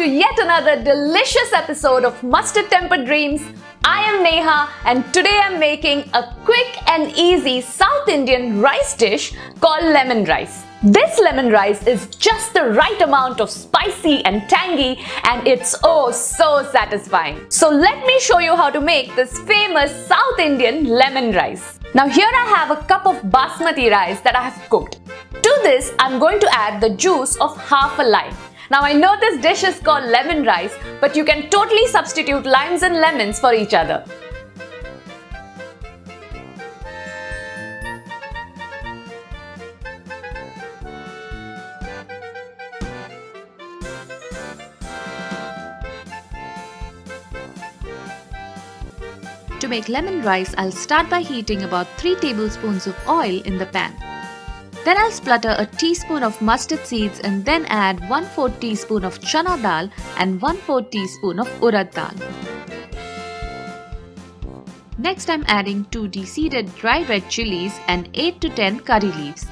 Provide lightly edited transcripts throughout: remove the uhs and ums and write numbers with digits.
to yet another delicious episode of Mustard Tempered Dreams. I am Neha and today I'm making a quick and easy South Indian rice dish called lemon rice. This lemon rice is just the right amount of spicy and tangy and it's oh so satisfying. So let me show you how to make this famous South Indian lemon rice. Now here I have a cup of Basmati rice that I have cooked. To this I'm going to add the juice of half a lime. Now I know this dish is called lemon rice, but you can totally substitute limes and lemons for each other. To make lemon rice, I'll start by heating about 3 tablespoons of oil in the pan. Then I'll splutter a teaspoon of mustard seeds and then add 1/4 teaspoon of Chana dal and 1/4 teaspoon of Urad dal. Next I'm adding 2 Deseeded Dry Red Chillies and 8 to 10 curry leaves.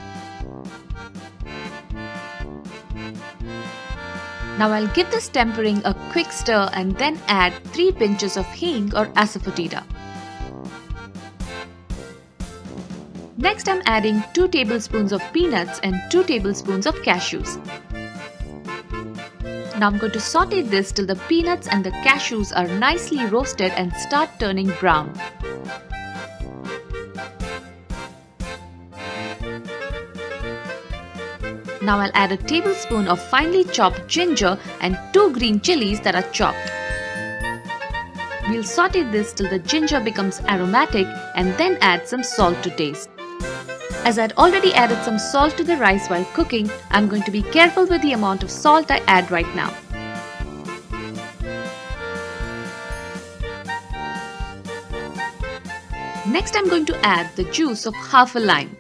Now I'll give this tempering a quick stir and then add 3 pinches of Hing or Asafoetida. Next I'm adding 2 tablespoons of peanuts and 2 tablespoons of cashews. Now I'm going to saute this till the peanuts and the cashews are nicely roasted and start turning brown. Now I'll add a tablespoon of finely chopped ginger and 2 green chilies that are chopped. We'll saute this till the ginger becomes aromatic and then add some salt to taste. As I'd already added some salt to the rice while cooking, I'm going to be careful with the amount of salt I add right now. Next I'm going to add the juice of half a lime.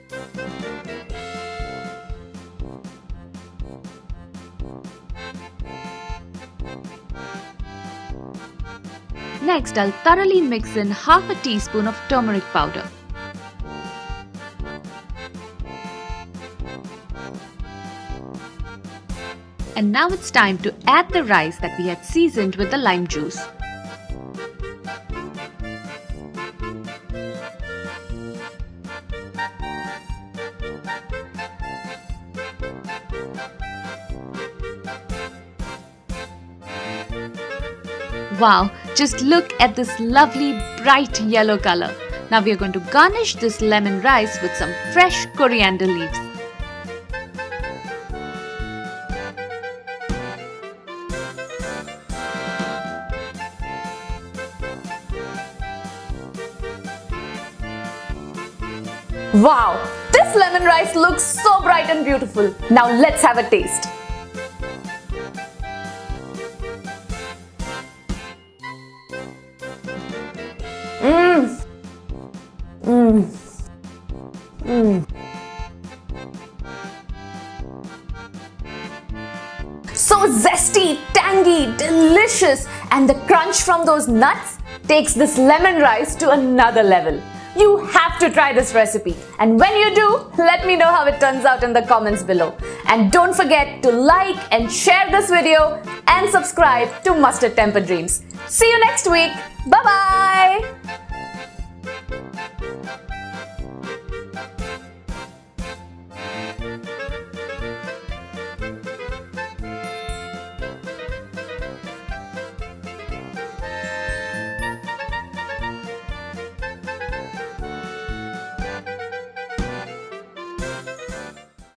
Next I'll thoroughly mix in half a teaspoon of turmeric powder. And now it's time to add the rice that we had seasoned with the lime juice. Wow, just look at this lovely bright yellow color. Now we are going to garnish this lemon rice with some fresh coriander leaves. Wow, this lemon rice looks so bright and beautiful. Now let's have a taste. So zesty, tangy, delicious, and the crunch from those nuts takes this lemon rice to another level. You have to try this recipe, and when you do, let me know how it turns out in the comments below. And don't forget to like and share this video and subscribe to Mustard Tempered Dreams. See you next week. Bye bye.